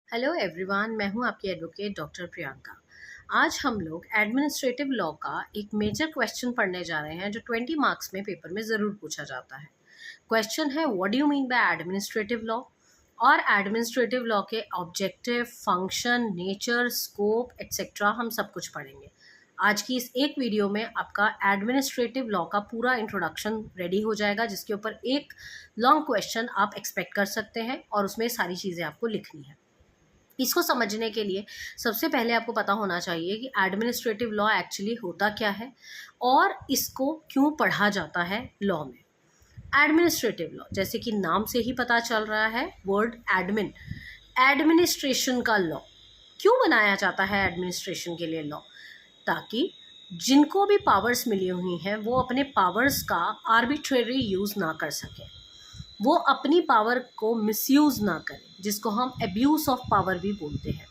Hello everyone, मैं हूं आपकी एडवोकेट डॉक्टर प्रियंका। आज हम लोग एडमिनिस्ट्रेटिव लॉ का एक मेजर क्वेश्चन पढ़ने जा रहे हैं जो 20 मार्क्स में पेपर में ज़रूर पूछा जाता है। क्वेश्चन है, what do you mean by administrative law. और एडमिनिस्ट्रेटिव लॉ के objective, function, nature, scope etcetera हम सब कुछ पढ़ेंगे। आज की इस एक वीडियो में आपका एडमिनिस्ट्रेटिव लॉ का पूरा इंट्रोडक्शन रेडी हो जाएगा, जिसके ऊपर एक लॉन्ग क्वेश्चन आप एक्सपेक्ट कर सकते हैं और उसमें सारी चीज़ें आपको लिखनी है। इसको समझने के लिए सबसे पहले आपको पता होना चाहिए कि एडमिनिस्ट्रेटिव लॉ एक्चुअली होता क्या है और इसको क्यों पढ़ा जाता है लॉ में। एडमिनिस्ट्रेटिव लॉ, जैसे कि नाम से ही पता चल रहा है, वर्ड एडमिन, एडमिनिस्ट्रेशन का लॉ। क्यों बनाया जाता है एडमिनिस्ट्रेशन के लिए लॉ? ताकि जिनको भी पावर्स मिली हुई हैं वो अपने पावर्स का आर्बिट्रेरी यूज़ ना कर सकें, वो अपनी पावर को मिसयूज़ ना करें, जिसको हम एब्यूज़ ऑफ पावर भी बोलते हैं।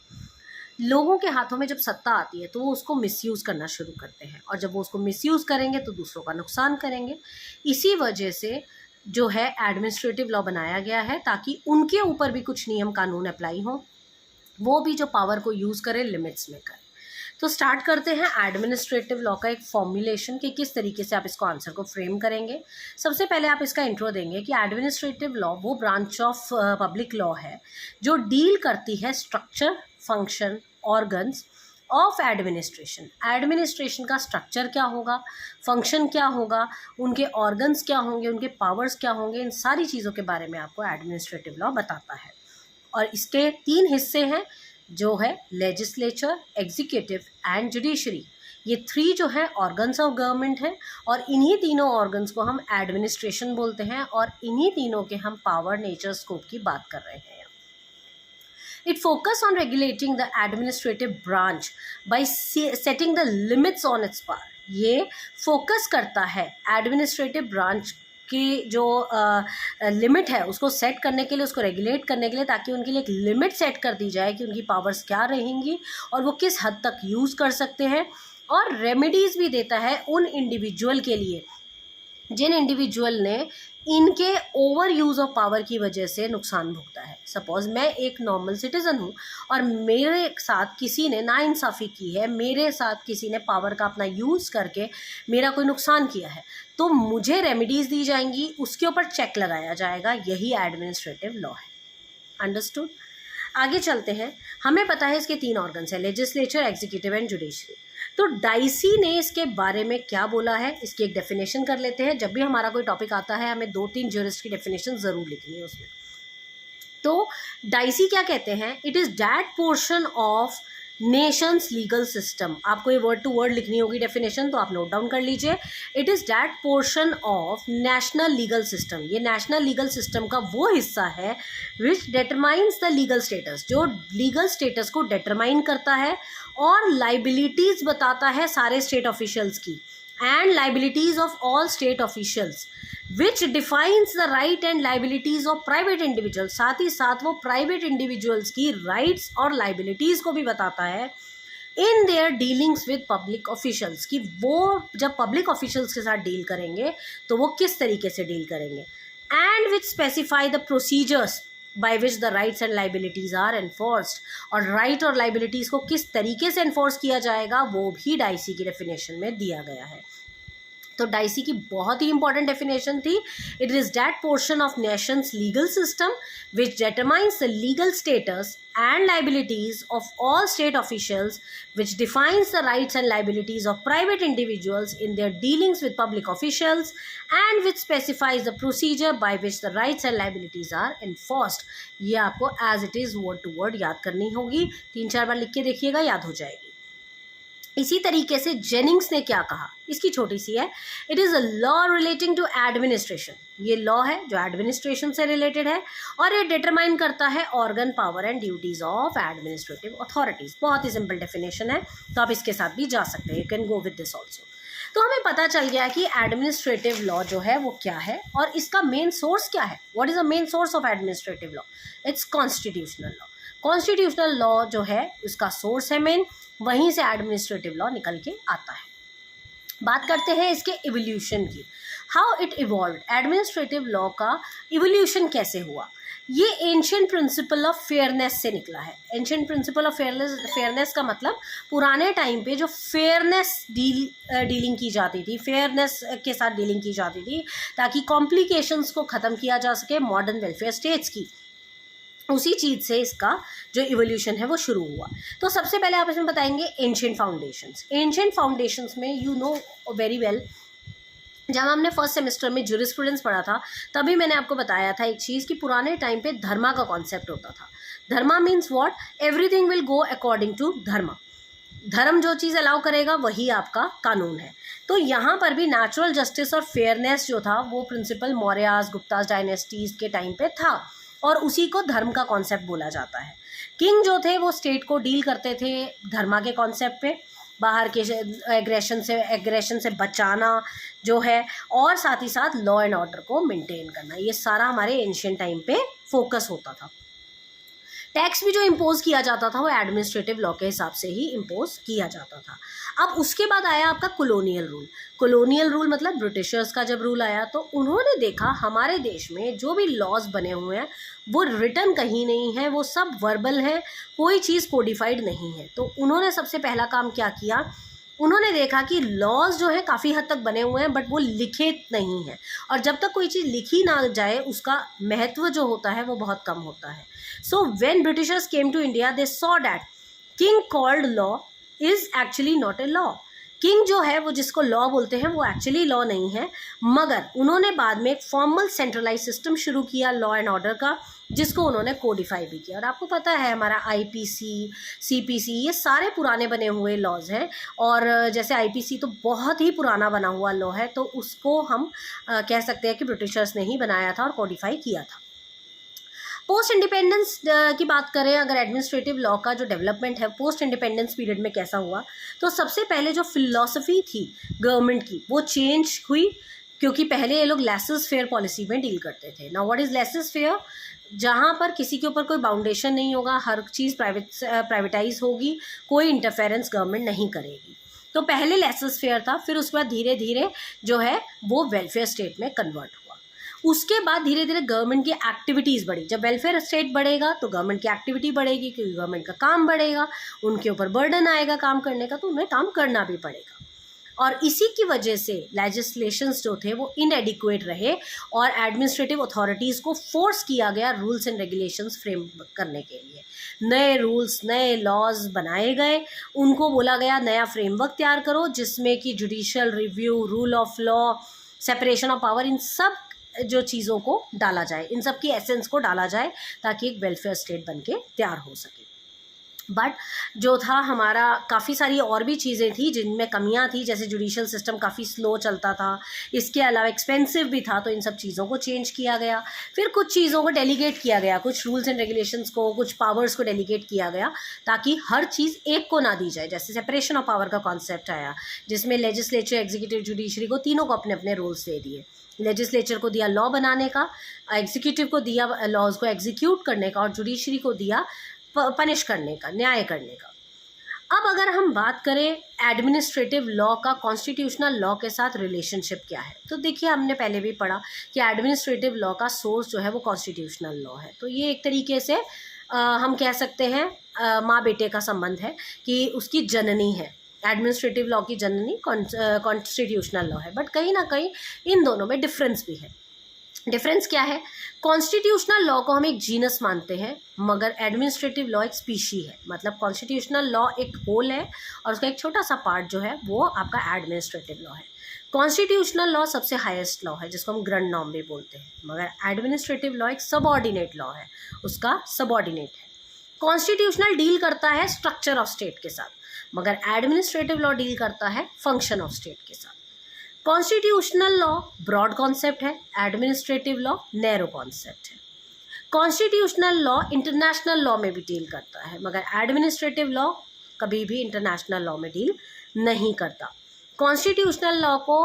लोगों के हाथों में जब सत्ता आती है तो वो उसको मिसयूज़ करना शुरू करते हैं, और जब वो उसको मिसयूज़ करेंगे तो दूसरों का नुकसान करेंगे। इसी वजह से जो है एडमिनिस्ट्रेटिव लॉ बनाया गया है, ताकि उनके ऊपर भी कुछ नियम कानून अप्लाई हों, वो भी जो पावर को यूज़ करें लिमिट्स में करें। तो स्टार्ट करते हैं एडमिनिस्ट्रेटिव लॉ का एक फॉर्मुलेशन कि किस तरीके से आप इसको आंसर को फ्रेम करेंगे। सबसे पहले आप इसका इंट्रो देंगे कि एडमिनिस्ट्रेटिव लॉ वो ब्रांच ऑफ पब्लिक लॉ है जो डील करती है structure, function, organs of administration. Administration का स्ट्रक्चर क्या होगा, फंक्शन क्या होगा, उनके ऑर्गन्स क्या होंगे, उनके पावर्स क्या होंगे, इन सारी चीज़ों के बारे में आपको एडमिनिस्ट्रेटिव लॉ बताता है। और इसके 3 हिस्से हैं, जो है लेजिस्लेचर, एग्जीक्यूटिव एंड जुडिशरी। ये 3 जो है ऑर्गन्स ऑफ गवर्नमेंट हैं, और इन्हीं तीनों ऑर्गन्स को हम एडमिनिस्ट्रेशन बोलते हैं, और इन्हीं तीनों के हम पावर, नेचर, स्कोप की बात कर रहे हैं। It focus on regulating the administrative branch by setting the limits on its power. ये फोकस करता है एडमिनिस्ट्रेटिव ब्रांच की जो लिमिट है उसको सेट करने के लिए, उसको रेगुलेट करने के लिए, ताकि उनके लिए एक लिमिट सेट कर दी जाए कि उनकी पावर्स क्या रहेंगी और वो किस हद तक यूज़ कर सकते हैं। और रेमेडीज़ भी देता है उन इंडिविजुअल के लिए जिन इंडिविजुअल ने इनके ओवर यूज़ ऑफ पावर की वजह से नुकसान भुगता है। सपोज़ मैं एक नॉर्मल सिटीज़न हूँ और मेरे साथ किसी ने नाइंसाफ़ी की है, मेरे साथ किसी ने पावर का अपना यूज़ करके मेरा कोई नुकसान किया है, तो मुझे रेमेडीज़ दी जाएंगी, उसके ऊपर चेक लगाया जाएगा। यही एडमिनिस्ट्रेटिव लॉ है। अंडरस्टूड? आगे चलते हैं। हमें पता है इसके 3 ऑर्गन्स हैं, लेजिस्लेचर, एग्जीक्यूटिव एंड जुडिशरी। तो डाइसी ने इसके बारे में क्या बोला है, इसकी एक डेफिनेशन कर लेते हैं। जब भी हमारा कोई टॉपिक आता है हमें 2-3 ज्यूरिस्ट की डेफिनेशन ज़रूर लिखनी है उसमें। तो डाइसी क्या कहते हैं? It is that portion of Nations legal system. आपको ये वर्ड टू वर्ड लिखनी होगी डेफिनेशन, तो आप नोट डाउन कर लीजिए। It is that portion of national legal system. ये नेशनल लीगल सिस्टम का वो हिस्सा है विच डिटरमाइंस द लीगल स्टेटस, जो लीगल स्टेटस को डिटरमाइन करता है और लाइबिलिटीज़ बताता है सारे स्टेट ऑफिशियल्स की, and liabilities of all state officials, which defines the right and liabilities of private individual. साथ ही साथ वो प्राइवेट इंडिविजुअल्स की राइट्स और लाइबिलिटीज़ को भी बताता है in their dealings with public officials, कि वो जब पब्लिक ऑफिशियल्स के साथ डील करेंगे तो वो किस तरीके से डील करेंगे, and which specify the procedures by which the rights and liabilities are enforced. और राइट और लाइबिलिटीज़ को किस तरीके से एनफोर्स किया जाएगा वो भी डाइसी की डेफिनेशन में दिया गया है। तो डाइसी की बहुत ही इंपॉर्टेंट डेफिनेशन थी। It is that portion of Nations legal system which determines the legal status and liabilities of all state officials, which defines the rights and liabilities of private individuals in their dealings with public officials, and which specifies the procedure by which the rights and liabilities are enforced. ये आपको as it is word to word याद करनी होगी। 3-4 बार लिख के देखिएगा, याद हो जाएगी। इसी तरीके से जेनिंग्स ने क्या कहा, इसकी छोटी सी है। It is a law relating to administration. ये लॉ है जो एडमिनिस्ट्रेशन से रिलेटेड है, और ये डिटरमाइन करता है organ, power and duties of administrative authorities. बहुत ही सिंपल डेफिनेशन है, तो आप इसके साथ भी जा सकते हैं, you can go with this also. तो हमें पता चल गया कि एडमिनिस्ट्रेटिव लॉ जो है वो क्या है और इसका मेन सोर्स क्या है। What is the main source of administrative law? It's constitutional law. Constitutional law जो है उसका सोर्स है मेन, वहीं से एडमिनिस्ट्रेटिव लॉ निकल के आता है। बात करते हैं इसके इवोल्यूशन की। How it evolve, administrative law का इवोल्यूशन कैसे हुआ, ये एंशियंट प्रिंसिपल ऑफ फेयरनेस से निकला है। एंशियंट प्रिंसिपल ऑफ फेयरनेस का मतलब पुराने टाइम पे जो फेयरनेस डीलिंग की जाती थी, फेयरनेस के साथ डीलिंग की जाती थी ताकि कॉम्प्लिकेशंस को ख़त्म किया जा सके मॉडर्न वेलफेयर स्टेट्स की, उसी चीज़ से इसका जो इवोल्यूशन है वो शुरू हुआ। तो सबसे पहले आप इसमें बताएंगे एंशियंट फाउंडेशंस। एंशियंट फाउंडेशंस में यू नो वेरी वेल, जब हमने फर्स्ट सेमेस्टर में ज्यूरिस्प्रूडेंस पढ़ा था तभी मैंने आपको बताया था एक चीज़ कि पुराने टाइम पे धर्मा का कॉन्सेप्ट होता था। Dharma means what, everything will go according to dharma. धर्म जो चीज़ अलाउ करेगा वही आपका कानून है। तो यहाँ पर भी नेचुरल जस्टिस और फेयरनेस जो था वो प्रिंसिपल मौर्यास गुप्तास डायनेस्टीज के टाइम पे था और उसी को धर्म का कॉन्सेप्ट बोला जाता है। किंग जो थे वो स्टेट को डील करते थे धर्मा के कॉन्सेप्ट पे, बाहर के एग्रेशन से बचाना जो है, और साथ ही साथ लॉ एंड ऑर्डर को मेंटेन करना, ये सारा हमारे एंशिएंट टाइम पे फोकस होता था। टैक्स भी जो इम्पोज किया जाता था वो एडमिनिस्ट्रेटिव लॉ के हिसाब से ही इम्पोज किया जाता था। अब उसके बाद आया आपका कॉलोनियल रूल। कॉलोनियल रूल मतलब ब्रिटिशर्स का जब रूल आया तो उन्होंने देखा हमारे देश में जो भी लॉज बने हुए हैं वो रिटन कहीं नहीं है, वो सब वर्बल है, कोई चीज़ कोडिफाइड नहीं है। तो उन्होंने सबसे पहला काम क्या किया, उन्होंने देखा कि लॉज जो है काफ़ी हद तक बने हुए हैं बट वो लिखे नहीं हैं, और जब तक कोई चीज़ लिखी ना जाए उसका महत्व जो होता है वो बहुत कम होता है। So when Britishers came to India they saw that king called law is actually not a law. King जो है वो जिसको लॉ बोलते हैं वो एक्चुअली लॉ नहीं है, मगर उन्होंने बाद में एक फॉर्मल सेंट्रलाइज सिस्टम शुरू किया लॉ एंड ऑर्डर का, जिसको उन्होंने कोडिफाई भी किया। और आपको पता है हमारा आईपीसी, सीपीसी, ये सारे पुराने बने हुए लॉज हैं, और जैसे आईपीसी तो बहुत ही पुराना बना हुआ लॉ है, तो उसको हम कह सकते हैं कि ब्रिटिशर्स ने ही बनाया था और कोडिफाई किया था। पोस्ट इंडिपेंडेंस की बात करें, अगर एडमिनिस्ट्रेटिव लॉ का जो डेवलपमेंट है पोस्ट इंडिपेंडेंस पीरियड में कैसा हुआ, तो सबसे पहले जो फिलॉसफी थी गवर्नमेंट की वो चेंज हुई, क्योंकि पहले ये लोग लेसेस फेयर पॉलिसी में डील करते थे। Now what is laces fair, जहाँ पर किसी के ऊपर कोई बाउंडेशन नहीं होगा, हर चीज़ प्राइवेटाइज होगी, कोई इंटरफेरेंस गवर्नमेंट नहीं करेगी। तो पहले लेसेस फेयर था, फिर उसके बाद धीरे धीरे जो है वो वेलफेयर स्टेट में कन्वर्ट हुआ। उसके बाद धीरे धीरे गवर्नमेंट की एक्टिविटीज़ बढ़ी। जब वेलफेयर स्टेट बढ़ेगा तो गवर्नमेंट की एक्टिविटी बढ़ेगी, क्योंकि गवर्नमेंट का काम बढ़ेगा, उनके ऊपर बर्डन आएगा काम करने का, तो उन्हें काम करना भी पड़ेगा। और इसी की वजह से लेजिस्लेशंस जो थे वो इनएडिक्वेट रहे और एडमिनिस्ट्रेटिव अथॉरिटीज़ को फोर्स किया गया रूल्स एंड रेगुलेशंस फ्रेम करने के लिए। नए रूल्स, नए लॉज बनाए गए, उनको बोला गया नया फ्रेमवर्क तैयार करो जिसमें कि judicial review, rule of law, separation of power, इन सब जो चीज़ों को डाला जाए, इन सब की एसेंस को डाला जाए ताकि एक वेलफेयर स्टेट बन के तैयार हो सके। बट जो था हमारा काफ़ी सारी और भी चीज़ें थी जिनमें कमियां थी, जैसे जुडिशियल सिस्टम काफ़ी स्लो चलता था, इसके अलावा एक्सपेंसिव भी था, तो इन सब चीज़ों को चेंज किया गया। फिर कुछ चीज़ों को डेलीगेट किया गया, कुछ रूल्स एंड रेगुलेशंस को, कुछ पावर्स को डेलीगेट किया गया ताकि हर चीज़ एक को ना दी जाए। जैसे सेपरेशन ऑफ पावर का कॉन्सेप्ट आया, जिसमें लेजिस्लेचर, एग्जीक्यूटिव, जुडिशरी को तीनों को अपने अपने रोल्स दे दिए। लेजिस्लेचर को दिया लॉ बनाने का, एग्जीक्यूटिव को दिया लॉज को एग्जीक्यूट करने का, और जुडिशरी को दिया पनिश करने का, न्याय करने का। अब अगर हम बात करें एडमिनिस्ट्रेटिव लॉ का कॉन्स्टिट्यूशनल लॉ के साथ रिलेशनशिप क्या है, तो देखिए हमने पहले भी पढ़ा कि एडमिनिस्ट्रेटिव लॉ का सोर्स जो है वो कॉन्स्टिट्यूशनल लॉ है। तो ये एक तरीके से हम कह सकते हैं माँ बेटे का संबंध है कि उसकी जननी है, एडमिनिस्ट्रेटिव लॉ की जननी कॉन्स्टिट्यूशनल लॉ है। बट कहीं ना कहीं इन दोनों में डिफरेंस भी है। डिफरेंस क्या है, कॉन्स्टिट्यूशनल लॉ को हम एक जीनस मानते हैं, मगर एडमिनिस्ट्रेटिव लॉ एक स्पीशी है। मतलब कॉन्स्टिट्यूशनल लॉ एक होल है और उसका एक छोटा सा पार्ट जो है वो आपका एडमिनिस्ट्रेटिव लॉ है। कॉन्स्टिट्यूशनल लॉ सबसे हाईएस्ट लॉ है जिसको हम ग्रैंड नॉर्म भी बोलते हैं, मगर एडमिनिस्ट्रेटिव लॉ एक सबऑर्डिनेट लॉ है, उसका सबऑर्डिनेट है। कॉन्स्टिट्यूशनल डील करता है स्ट्रक्चर ऑफ स्टेट के साथ, मगर एडमिनिस्ट्रेटिव लॉ डील करता है फंक्शन ऑफ स्टेट के साथ। कॉन्स्टिट्यूशनल लॉ ब्रॉड कॉन्सेप्ट है, एडमिनिस्ट्रेटिव लॉ नैरो कॉन्सेप्ट है। कॉन्स्टिट्यूशनल लॉ इंटरनेशनल लॉ में भी डील करता है, मगर एडमिनिस्ट्रेटिव लॉ कभी भी इंटरनेशनल लॉ में डील नहीं करता। कॉन्स्टिट्यूशनल लॉ को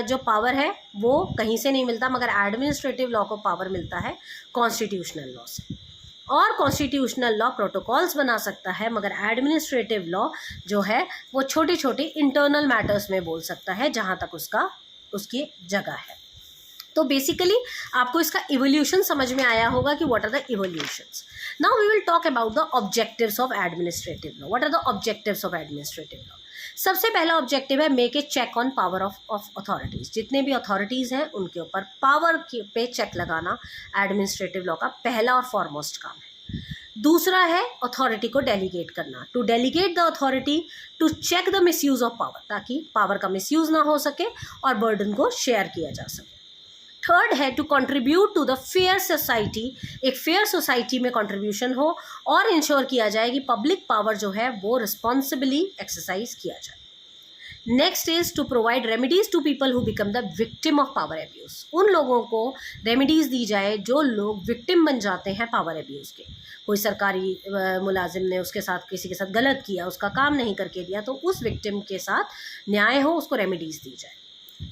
जो पावर है वो कहीं से नहीं मिलता, मगर एडमिनिस्ट्रेटिव लॉ को पावर मिलता है कॉन्स्टिट्यूशनल लॉ से। और कॉन्स्टिट्यूशनल लॉ प्रोटोकॉल्स बना सकता है, मगर एडमिनिस्ट्रेटिव लॉ जो है वो छोटी छोटी इंटरनल मैटर्स में बोल सकता है जहाँ तक उसका उसकी जगह है। तो बेसिकली आपको इसका इवोल्यूशन समझ में आया होगा कि what are the evolutions. Now we will talk about the objectives of administrative law. What are the objectives of administrative law? सबसे पहला ऑब्जेक्टिव है make a check on power of authorities. जितने भी अथॉरिटीज़ हैं उनके ऊपर पावर पे check लगाना एडमिनिस्ट्रेटिव लॉ का पहला और फॉरमोस्ट काम है। दूसरा है अथॉरिटी को डेलीगेट करना, to delegate the authority to check the misuse of power, ताकि पावर का मिसयूज ना हो सके और बर्डन को शेयर किया जा सके। थर्ड है to contribute to the fair society, एक फेयर सोसाइटी में कंट्रीब्यूशन हो और इंश्योर किया जाए कि पब्लिक पावर जो है वो रिस्पॉन्सिबली एक्सरसाइज किया जाए। Next is to provide remedies to people who become the victim of power abuse. उन लोगों को रेमेडीज दी जाए जो लोग विक्टिम बन जाते हैं पावर एब्यूज के। कोई सरकारी मुलाजिम ने उसके साथ किसी के साथ गलत किया, उसका काम नहीं करके दिया, तो उस विक्टिम के साथ न्याय हो, उसको रेमेडीज दी जाए।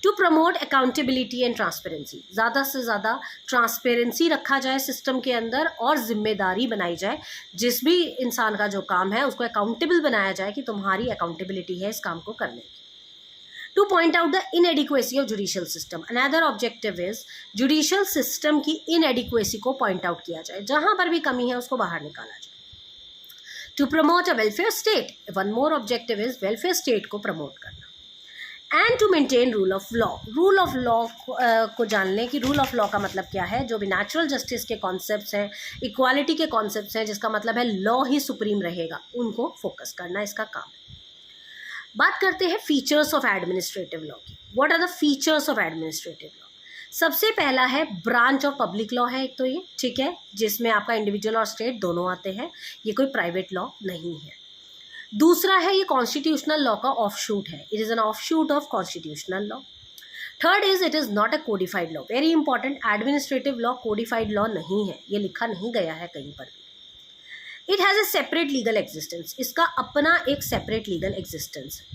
To promote accountability and transparency, ज़्यादा से ज़्यादा ट्रांसपेरेंसी रखा जाए सिस्टम के अंदर और जिम्मेदारी बनाई जाए। जिस भी इंसान का जो काम है उसको अकाउंटेबल बनाया जाए कि तुम्हारी अकाउंटेबिलिटी है इस काम को करने की। Two point out the inadequacy of judicial system, another objective is judicial system की इनएडिक्वेसी को पॉइंट आउट किया जाए, जहां पर भी कमी है उसको बाहर निकाला जाए। To promote a welfare state, one more objective is welfare state को प्रमोट करना। And to maintain rule of law, rule of law को जान लें कि रूल ऑफ लॉ का मतलब क्या है। जो भी नेचुरल जस्टिस के कॉन्सेप्ट्स हैं, इक्वालिटी के कॉन्सेप्ट्स हैं, जिसका मतलब है लॉ ही सुप्रीम रहेगा, उनको फोकस करना इसका काम है। बात करते हैं फीचर्स ऑफ एडमिनिस्ट्रेटिव लॉ की। What are the features of administrative law? सबसे पहला है ब्रांच ऑफ पब्लिक लॉ है एक तो ये, ठीक है, जिसमें आपका इंडिविजुअल और स्टेट दोनों आते हैं, ये कोई प्राइवेट लॉ नहीं है। दूसरा है ये कॉन्स्टिट्यूशनल लॉ का ऑफशूट है, it is an offshoot of constitutional law. Third is it is not a codified law, very important, administrative law codified law नहीं है, ये लिखा नहीं गया है कहीं पर भी। It has a separate legal existence, इसका अपना एक सेपरेट लीगल एग्जिस्टेंस है।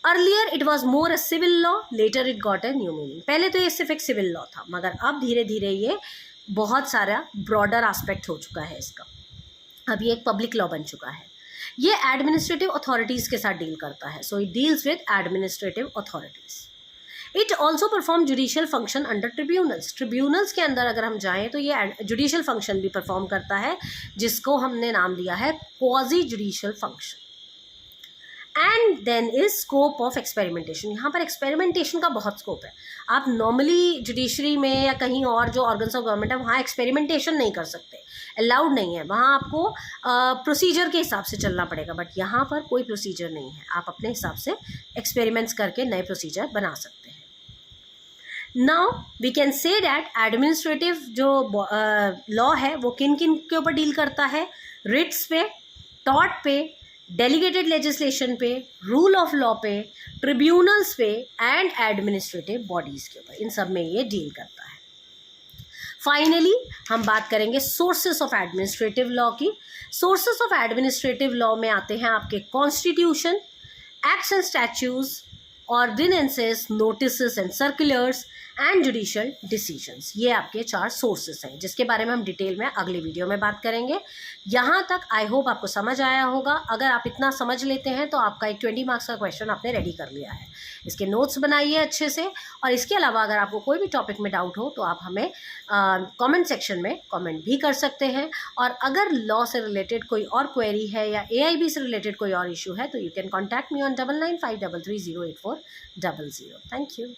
Earlier it was more a civil law, later it got a new meaning. पहले तो ये सिर्फ एक सिविल लॉ था, मगर अब धीरे धीरे ये बहुत सारा ब्रॉडर एस्पेक्ट हो चुका है इसका, अब ये एक पब्लिक लॉ बन चुका है। ये एडमिनिस्ट्रेटिव अथॉरिटीज़ के साथ डील करता है, so it deals with administrative authorities. It also perform judicial function under tribunals, tribunals के अंदर अगर हम जाएँ तो ये जुडिशियल फंक्शन भी परफॉर्म करता है, जिसको हमने नाम दिया है quasi judicial function. And then is scope of experimentation, यहाँ पर एक्सपेरिमेंटेशन का बहुत स्कोप है। आप नॉर्मली जुडिशरी में या कहीं और जो ऑर्गन्स ऑफ गवर्नमेंट है वहाँ एक्सपेरिमेंटेशन नहीं कर सकते, अलाउड नहीं है, वहाँ आपको प्रोसीजर के हिसाब से चलना पड़ेगा, बट यहाँ पर कोई प्रोसीजर नहीं है, आप अपने हिसाब से एक्सपेरिमेंट्स करके नए प्रोसीजर बना सकते हैं। Now we can say that administrative जो लॉ है वो किन किन के ऊपर डील करता है, रिट्स पे, टॉर्ट पे, डेलीगेटेड लेजिस्लेशन पे, रूल ऑफ लॉ पे, ट्रिब्यूनल्स पे एंड एडमिनिस्ट्रेटिव बॉडीज़ के ऊपर, इन सब में ये डील करता है। फाइनली हम बात करेंगे सोर्सेस ऑफ एडमिनिस्ट्रेटिव लॉ की। सोर्सेस ऑफ एडमिनिस्ट्रेटिव लॉ में आते हैं आपके constitution, acts and statutes, ordinances, notices and circulars and judicial decisions. ये आपके 4 सोर्सेस हैं, जिसके बारे में हम डिटेल में अगली वीडियो में बात करेंगे। यहाँ तक आई होप आपको समझ आया होगा। अगर आप इतना समझ लेते हैं तो आपका एक 20 मार्क्स का क्वेश्चन आपने रेडी कर लिया है। इसके नोट्स बनाइए अच्छे से, और इसके अलावा अगर आपको कोई भी टॉपिक में डाउट हो तो आप हमें कमेंट सेक्शन में कमेंट भी कर सकते हैं। और अगर लॉ से रिलेटेड कोई और क्वेरी है या AIB से रिलेटेड कोई और इशू है तो you can contact me on 9953308400। Thank you.